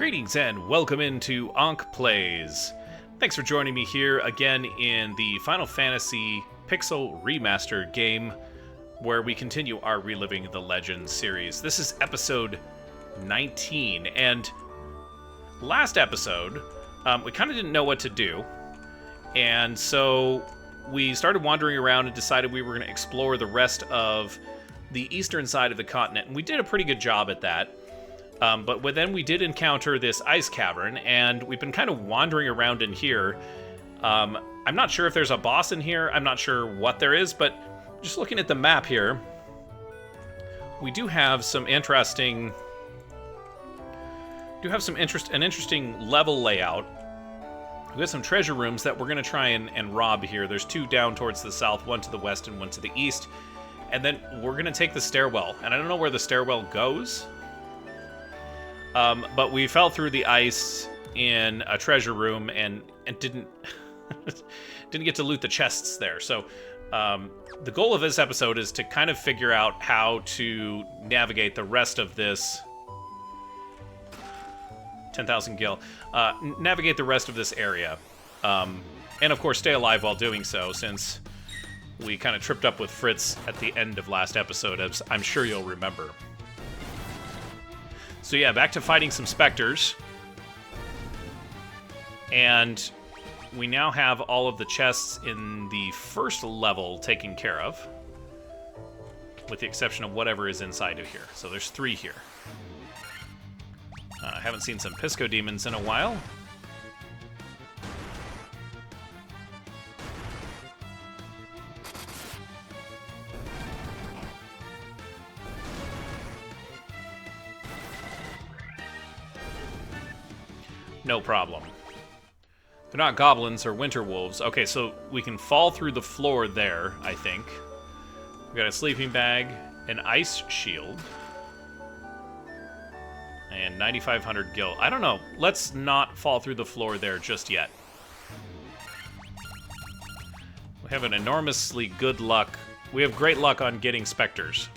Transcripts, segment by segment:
Greetings and welcome into Ankh Plays. Thanks for joining me here again in the Final Fantasy Pixel Remaster game, where we continue our Reliving the Legends series. This is episode 19, and last episode, we kind of didn't know what to do, and so we started wandering around and decided we were going to explore the rest of the eastern side of the continent, and we did a pretty good job at that. But then we did encounter this Ice Cavern, and we've been kind of wandering around in here. I'm not sure if there's a boss in here. I'm not sure what there is, but just looking at the map here, we do have some interesting... an interesting level layout. We have some treasure rooms that we're going to try and rob here. There's two down towards the south, one to the west and one to the east. And then we're going to take the stairwell. And I don't know where the stairwell goes. But we fell through the ice in a treasure room and didn't didn't get to loot the chests there. So the goal of this episode is to kind of figure out how to navigate the rest of this 10,000 gil. Navigate the rest of this area, and of course stay alive while doing so, since we kind of tripped up with Fritz at the end of last episode, as I'm sure you'll remember. So yeah, back to fighting some specters. And we now have all of the chests in the first level taken care of, with the exception of whatever is inside of here. So there's 3 here. I haven't seen some Pisco demons in a while. No problem. They're not goblins or winter wolves. Okay, so we can fall through the floor there, I think. We've got a sleeping bag, an ice shield, and 9,500 gil. I don't know. Let's not fall through the floor there just yet. We have an enormously good luck. We have great luck on getting specters.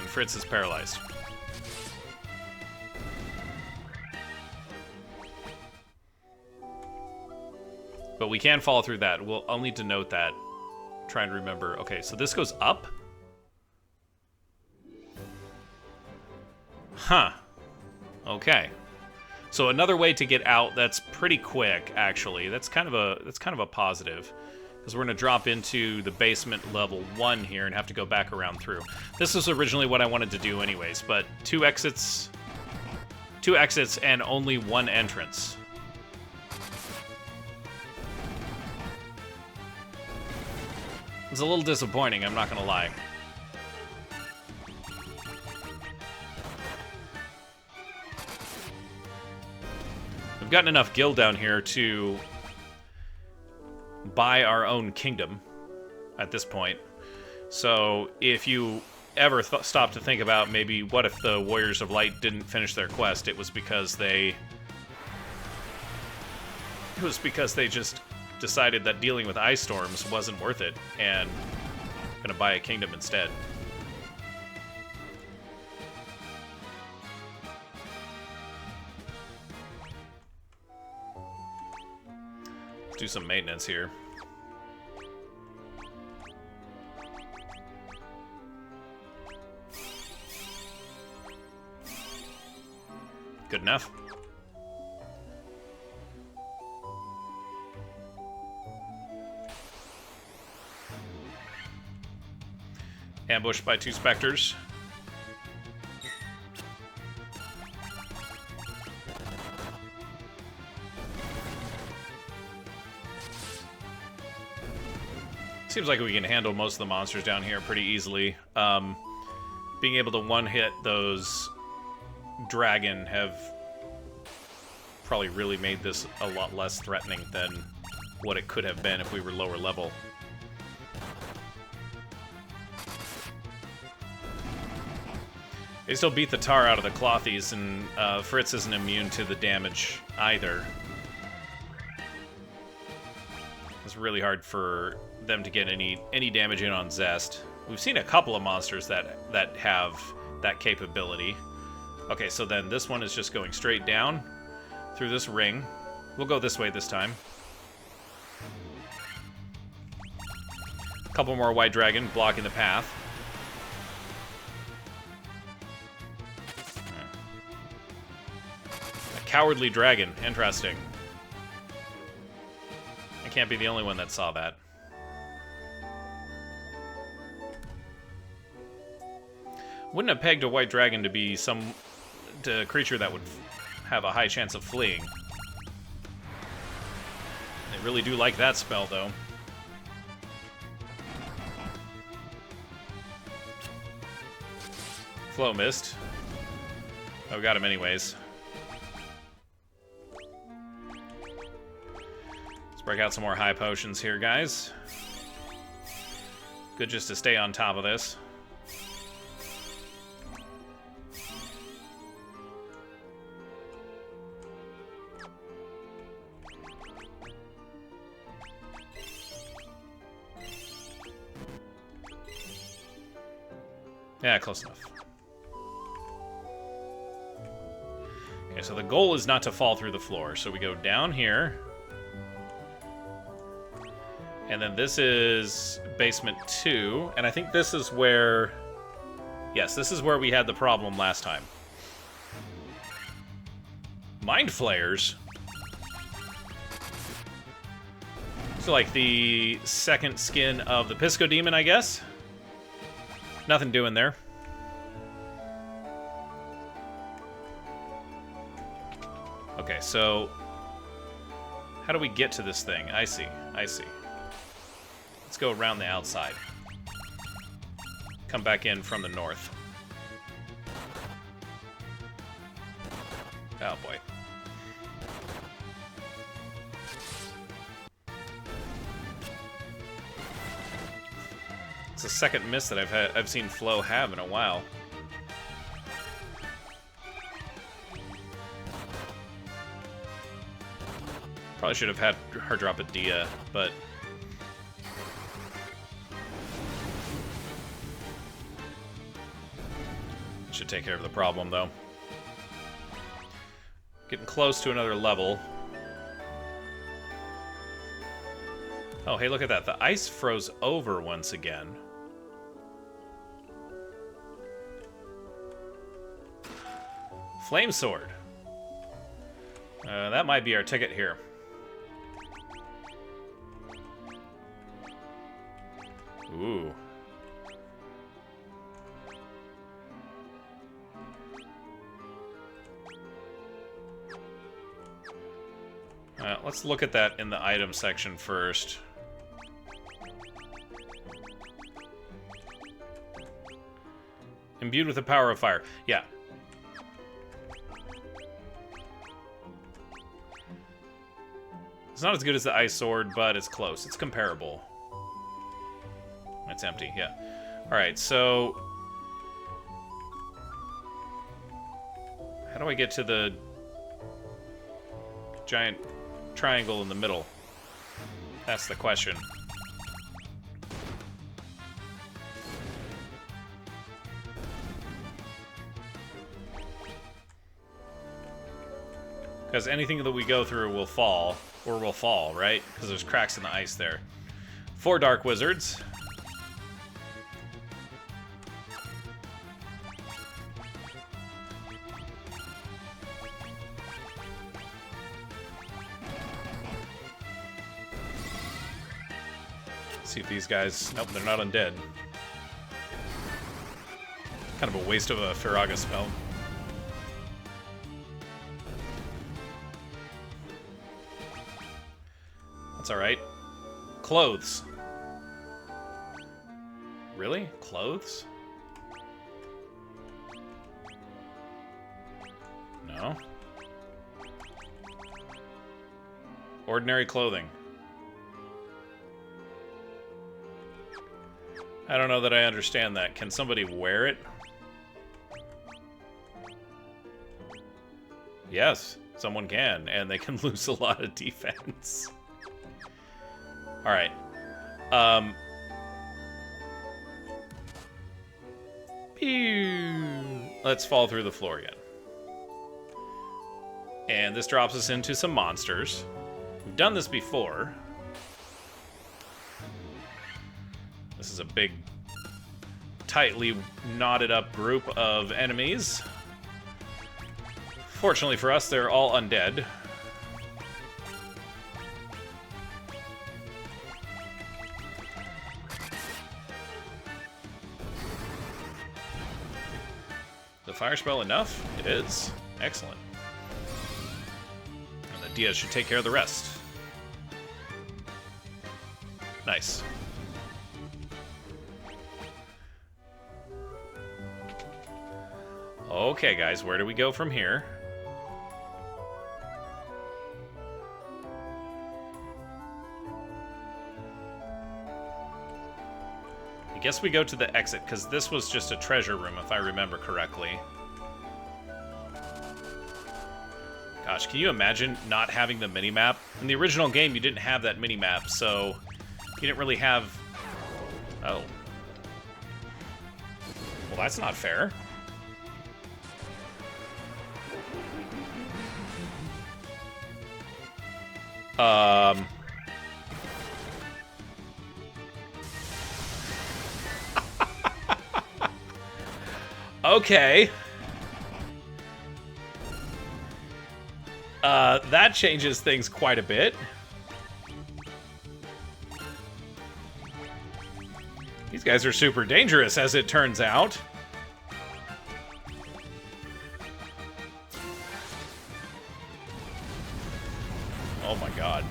Fritz is paralyzed. But we can fall through that. I'll need to note that. Try and remember. Okay, so this goes up? Huh. Okay. So another way to get out that's pretty quick, actually. That's kind of a positive. Because we're going to drop into the basement level 1 here and have to go back around through. This was originally what I wanted to do anyways, but 2 exits and only 1 entrance. It's a little disappointing, I'm not going to lie. We've gotten enough gil down here to buy our own kingdom at this point. So if you ever stop to think about maybe what if the Warriors of Light didn't finish their quest, it was because they just decided that dealing with ice storms wasn't worth it and gonna buy a kingdom instead. Let's do some maintenance here. Good enough. Ambushed by 2 specters. Seems like we can handle most of the monsters down here pretty easily. Being able to one-hit those dragon have probably really made this a lot less threatening than what it could have been if we were lower level. They still beat the tar out of the Clothies, and Fritz isn't immune to the damage either. It's really hard for them to get any damage in on Zest. We've seen a couple of monsters that have that capability. Okay, so then this one is just going straight down through this ring. We'll go this way this time. A couple more white dragon blocking the path. A cowardly dragon. Interesting. I can't be the only one that saw that. Wouldn't have pegged a white dragon to be a creature that would have a high chance of fleeing. They really do like that spell, though. Flow missed. Oh, got him anyways. Let's break out some more high potions here, guys. Good just to stay on top of this. Yeah, close enough. Okay, so the goal is not to fall through the floor. So we go down here. And then this is basement 2. And I think this is where... Yes, this is where we had the problem last time. Mind Flayers? So like the second skin of the Pisco Demon, I guess? Nothing doing there. Okay, so how do we get to this thing? I see. Let's go around the outside. Come back in from the north. Oh boy. It's the second miss that I've seen Flo have in a while. Probably should have had her drop a Dia, but should take care of the problem though. Getting close to another level. Oh, hey, look at that. The ice froze over once again. Flame Sword. That might be our ticket here. Ooh. Let's look at that in the item section first. Imbued with the power of fire. Yeah. It's not as good as the ice sword, but it's close. It's comparable. It's empty, yeah. Alright, so... how do I get to the giant triangle in the middle? That's the question. Because anything that we go through will fall, or will fall, right? Because there's cracks in the ice there. 4 Dark Wizards. See if these guys... nope, they're not undead. Kind of a waste of a Firaga spell. That's alright. Clothes. Really? Clothes? No. Ordinary clothing. I don't know that I understand that. Can somebody wear it? Yes, someone can, and they can lose a lot of defense. Alright. Pew! Let's fall through the floor again. And this drops us into some monsters. We've done this before. This is a big, tightly knotted up group of enemies. Fortunately for us, they're all undead. The fire spell enough? It is. Excellent. And the Diaz should take care of the rest. Nice. Okay, guys, where do we go from here? I guess we go to the exit, because this was just a treasure room, if I remember correctly. Gosh, can you imagine not having the minimap? In the original game, you didn't have that minimap, so you didn't really have... Oh. Well, that's not fair. Okay. That changes things quite a bit. These guys are super dangerous, as it turns out. Oh my god.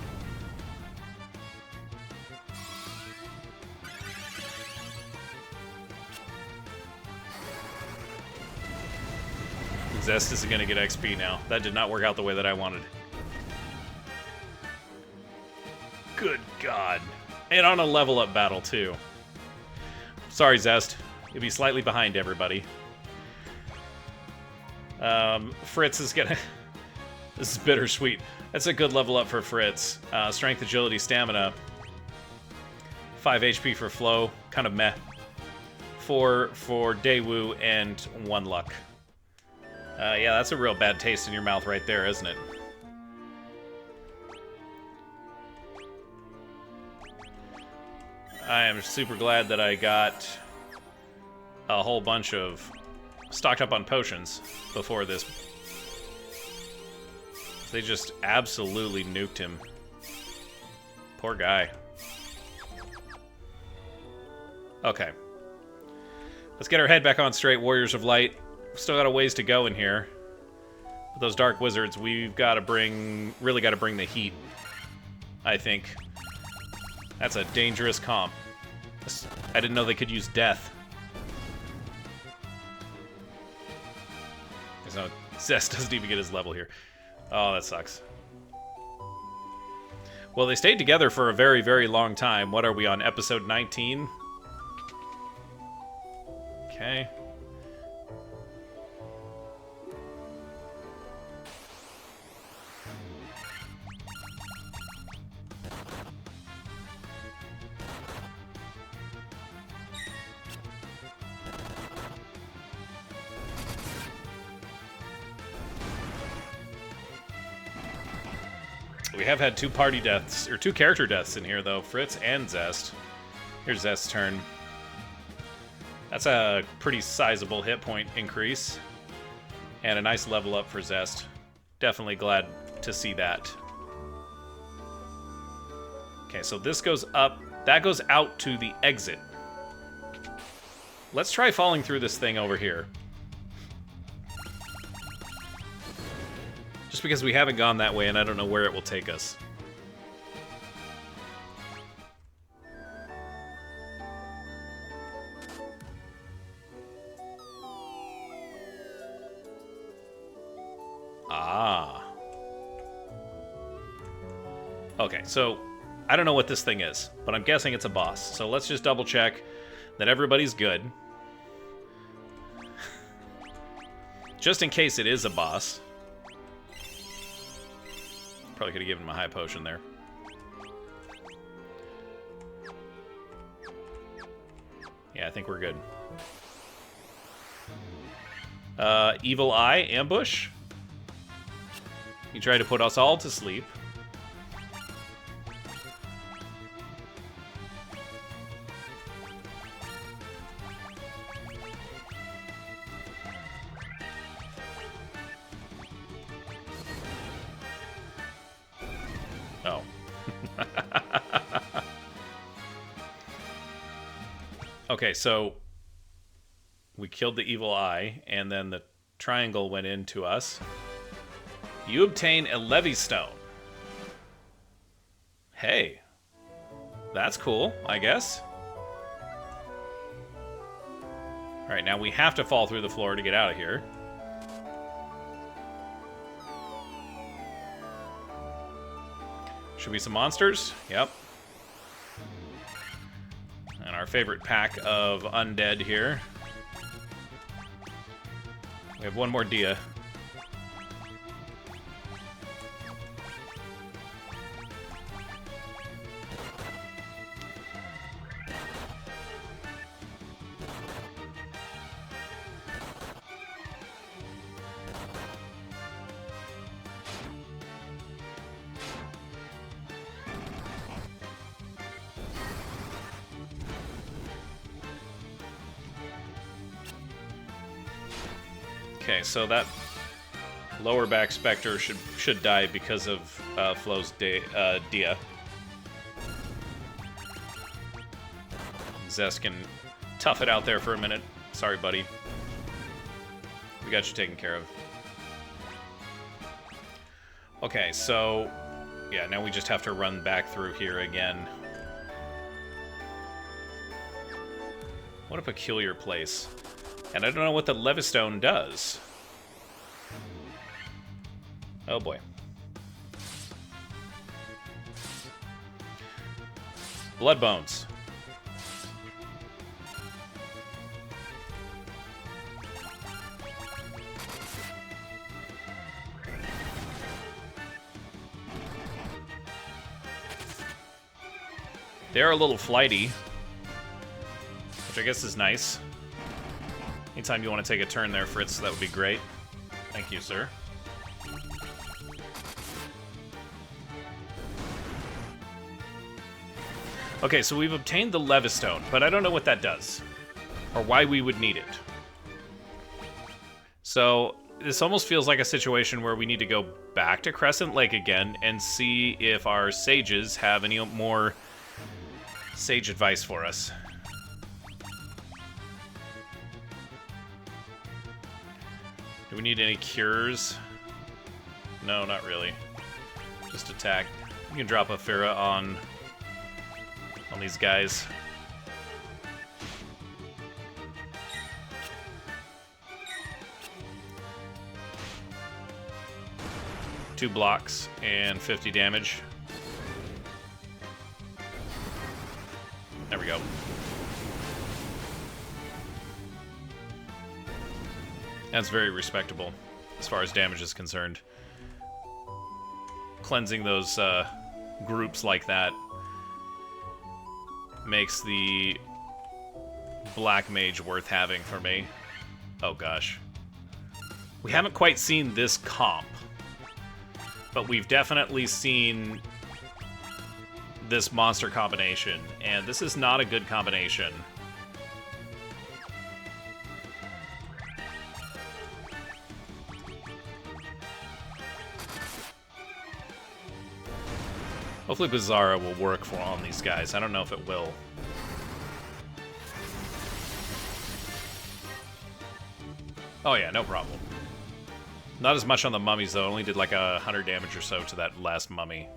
Zest is gonna get XP now. That did not work out the way that I wanted. Good god. And on a level up battle, too. Sorry, Zest. You'll be slightly behind everybody. Fritz is gonna... This is bittersweet. That's a good level up for Fritz. Strength, agility, stamina. 5 HP for Flo. Kind of meh. 4 for Daewoo, and 1 luck. Yeah, that's a real bad taste in your mouth right there, isn't it? I am super glad that I got a whole bunch of stocked up on potions before this. They just absolutely nuked him. Poor guy. Okay. Let's get our head back on straight, Warriors of Light. Still got a ways to go in here. With those Dark Wizards, we've got to really got to bring the heat, I think. That's a dangerous comp. I didn't know they could use death. So Zest doesn't even get his level here. Oh, that sucks. Well, they stayed together for a very, very long time. What are we on, episode 19? Okay. We have had 2 party deaths, or 2 character deaths in here, though. Fritz and Zest. Here's Zest's turn. That's a pretty sizable hit point increase. And a nice level up for Zest. Definitely glad to see that. Okay, so this goes up. That goes out to the exit. Let's try falling through this thing over here. Just because we haven't gone that way and I don't know where it will take us. Ah. Okay, so I don't know what this thing is, but I'm guessing it's a boss. So let's just double check that everybody's good. Just in case it is a boss. Probably could have given him a high potion there. Yeah, I think we're good. Evileye ambush. He tried to put us all to sleep. Oh. Okay, so we killed the Evileye, and then the triangle went into us. You obtain a Levistone. Hey. That's cool, I guess. Alright, now we have to fall through the floor to get out of here. Should be some monsters? Yep. And our favorite pack of undead here. We have one more Dia. Okay, so that lower back Spectre should die because of Flo's Dia. Zest can tough it out there for a minute. Sorry, buddy. We got you taken care of. Okay, so yeah, now we just have to run back through here again. What a peculiar place. And I don't know what the Levistone does. Oh boy. Blood bones. They're a little flighty, which I guess is nice. Anytime you want to take a turn there, Fritz, that would be great. Thank you, sir. Okay, so we've obtained the Levistone, but I don't know what that does, or why we would need it. So, this almost feels like a situation where we need to go back to Crescent Lake again and see if our sages have any more sage advice for us. Do we need any cures? No, not really. Just attack. You can drop a Farah on these guys. Two blocks and 50 damage. There we go. That's very respectable as far as damage is concerned. Cleansing those groups like that makes the Black Mage worth having for me. Oh gosh. We haven't quite seen this comp, but we've definitely seen this monster combination, and this is not a good combination. Hopefully Bizarra will work on these guys. I don't know if it will. Oh yeah, no problem. Not as much on the mummies, though. Only did like 100 damage or so to that last mummy.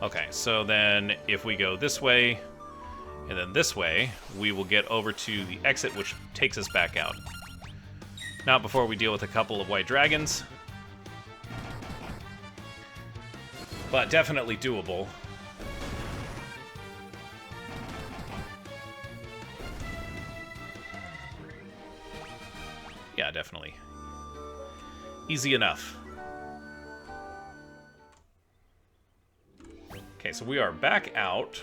Okay, so then if we go this way, and then this way, we will get over to the exit, which takes us back out. Not before we deal with a couple of white dragons. But definitely doable. Yeah, definitely. Easy enough. Okay, so we are back out.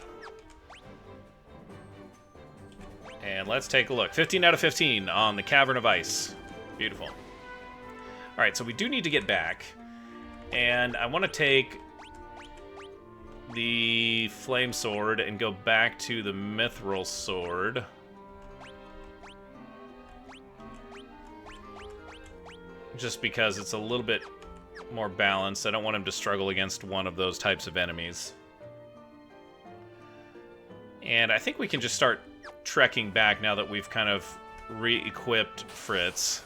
And let's take a look. 15 out of 15 on the Cavern of Ice. Beautiful. Alright, so we do need to get back. And I want to take the Flame Sword and go back to the Mithril Sword. Just because it's a little bit more balanced. I don't want him to struggle against one of those types of enemies. And I think we can just start trekking back now that we've kind of re-equipped Fritz.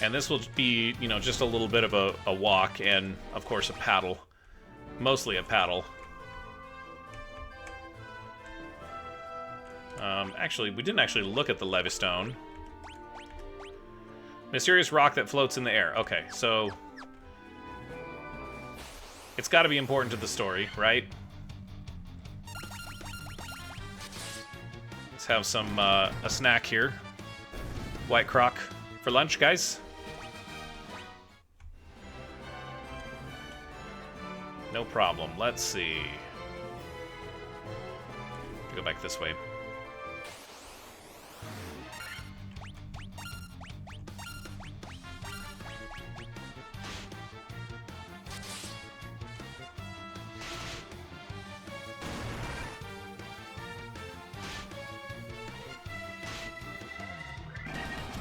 And this will be, you know, just a little bit of a walk and, of course, a paddle. Mostly a paddle. Actually, we didn't actually look at the Levistone. Mysterious rock that floats in the air. Okay, so it's got to be important to the story, right? Let's have some a snack here. White Croc for lunch, guys. No problem. Let's see. Go back this way.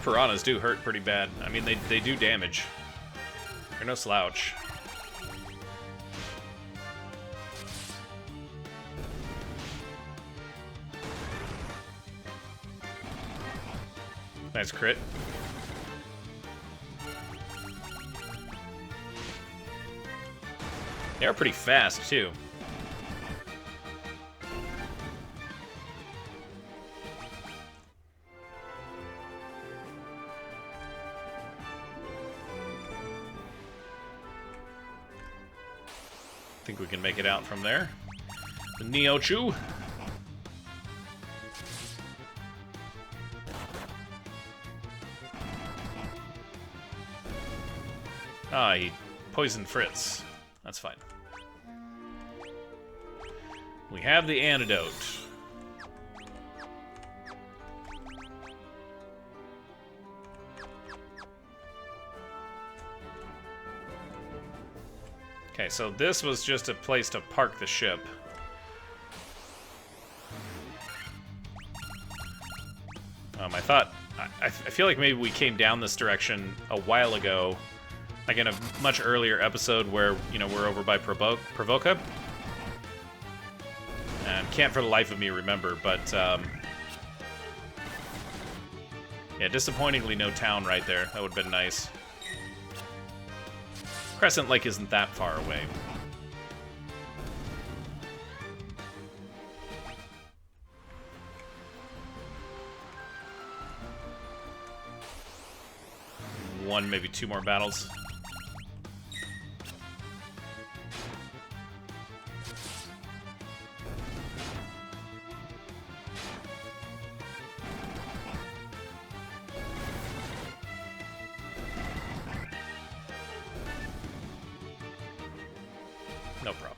Piranhas do hurt pretty bad. I mean, they do damage. They're no slouch. Nice crit. They are pretty fast, too. I think we can make it out from there. The Neochu. Ah, he poisoned Fritz. That's fine. We have the antidote. Okay, so this was just a place to park the ship. I feel like maybe we came down this direction a while ago, like in a much earlier episode where, you know, we're over by Provoca. And can't for the life of me remember, but, yeah, disappointingly no town right there. That would have been nice. Crescent Lake isn't that far away. One, maybe two more battles. No problem.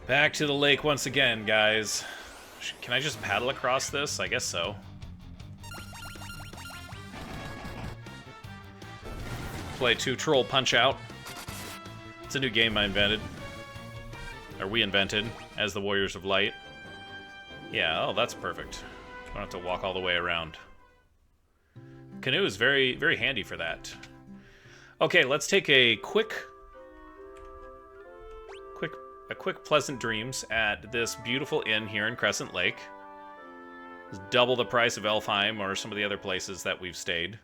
Back to the lake once again, guys. Can I just paddle across this? I guess so. Play 2 Troll Punch-Out. It's a new game I invented. Or we invented, as the Warriors of Light. Yeah, oh, that's perfect. Don't have to walk all the way around. Canoe is very, very handy for that. Okay, let's take a quick pleasant dreams at this beautiful inn here in Crescent Lake. It's double the price of Elfheim or some of the other places that we've stayed.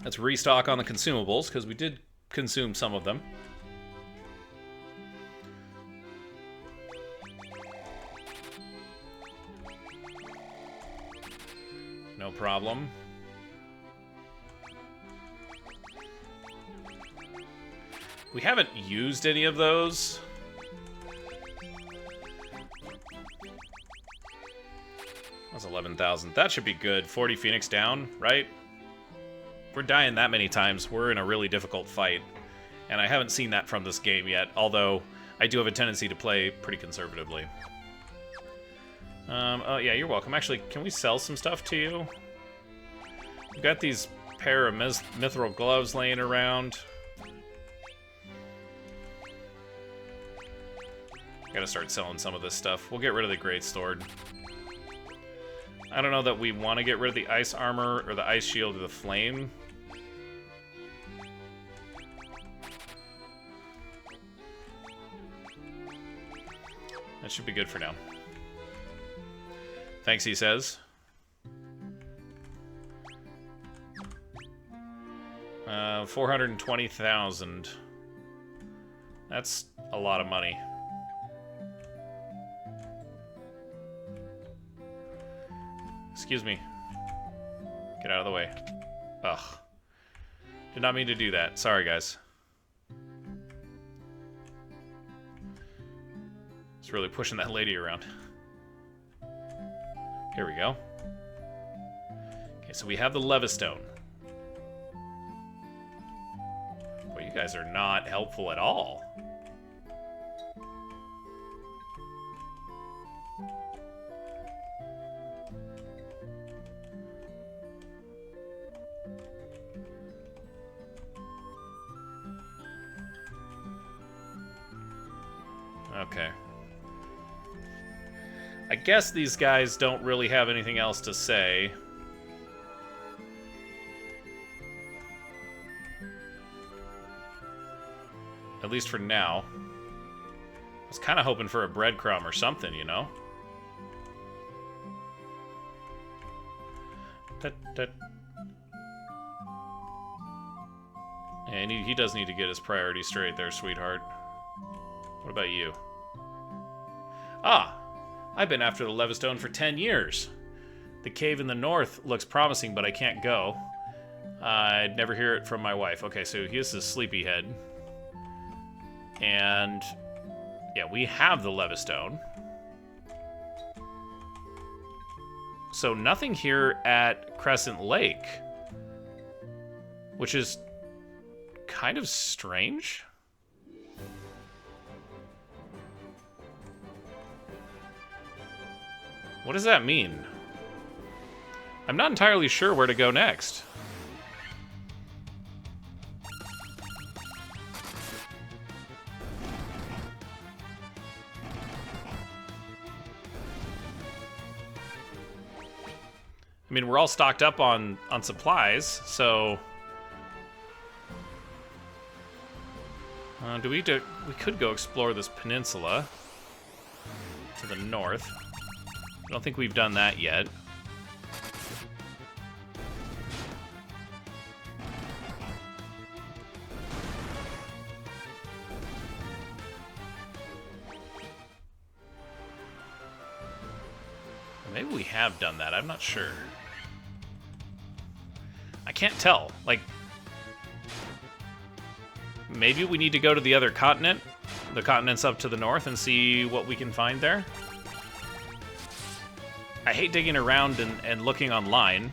Let's restock on the consumables, because we did consume some of them. No problem. We haven't used any of those. That's 11,000. That should be good. 40 Phoenix down, right? If we're dying that many times, we're in a really difficult fight. And I haven't seen that from this game yet, although I do have a tendency to play pretty conservatively. Oh, yeah, you're welcome. Actually, can we sell some stuff to you? We've got these pair of mithril gloves laying around. Gotta start selling some of this stuff. We'll get rid of the greatsword. I don't know that we want to get rid of the ice armor or the ice shield or the flame. That should be good for now. Thanks, he says. 420,000. That's a lot of money. Excuse me. Get out of the way. Ugh. Did not mean to do that. Sorry, guys. It's really pushing that lady around. Here we go. Okay, so we have the Levistone. Well, you guys are not helpful at all. Okay. I guess these guys don't really have anything else to say. At least for now. I was kind of hoping for a breadcrumb or something, you know? And he does need to get his priorities straight there, sweetheart. What about you? Ah! I've been after the Levistone for 10 years. The cave in the north looks promising, but I can't go. I'd never hear it from my wife. Okay, so here's his sleepyhead. And yeah, we have the Levistone. So nothing here at Crescent Lake, which is kind of strange. What does that mean? I'm not entirely sure where to go next. I mean, we're all stocked up on supplies, so we could go explore this peninsula to the north. I don't think we've done that yet. Maybe we have done that. I'm not sure. I can't tell. Like, maybe we need to go to the other continent, the continents up to the north, and see what we can find there. I hate digging around and looking online,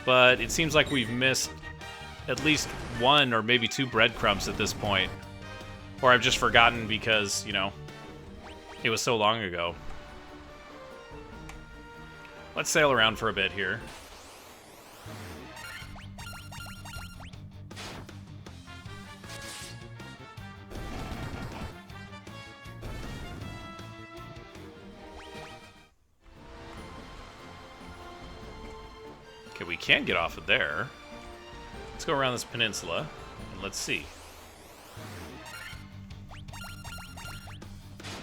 but it seems like we've missed at least one or maybe two breadcrumbs at this point. Or I've just forgotten because, you know, it was so long ago. Let's sail around for a bit here. Okay, we can get off of there. Let's go around this peninsula, and let's see.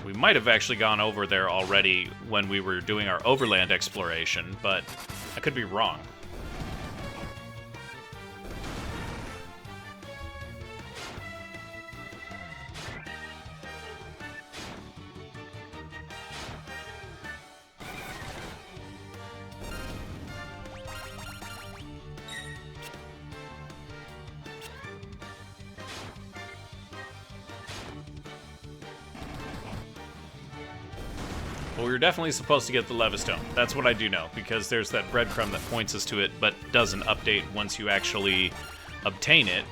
We might have actually gone over there already when we were doing our overland exploration, but I could be wrong. But we were definitely supposed to get the Levistone. That's what I do know, because there's that breadcrumb that points us to it, but doesn't update once you actually obtain it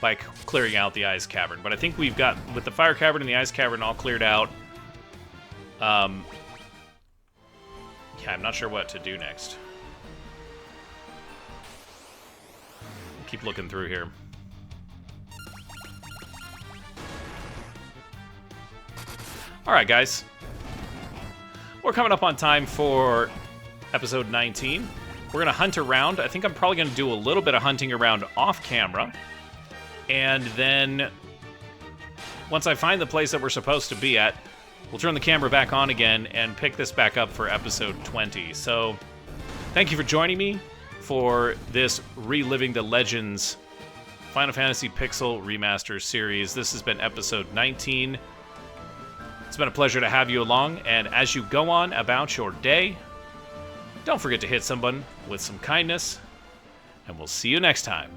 by clearing out the Ice Cavern. But I think we've got, with the Fire Cavern and the Ice Cavern all cleared out, yeah, I'm not sure what to do next. Keep looking through here. Alright, guys. We're coming up on time for episode 19. We're going to hunt around. I think I'm probably going to do a little bit of hunting around off camera. And then, once I find the place that we're supposed to be at, we'll turn the camera back on again and pick this back up for episode 20. So, thank you for joining me for this Reliving the Legends Final Fantasy Pixel Remaster series. This has been episode 19. It's been a pleasure to have you along, and as you go on about your day, don't forget to hit someone with some kindness, and we'll see you next time.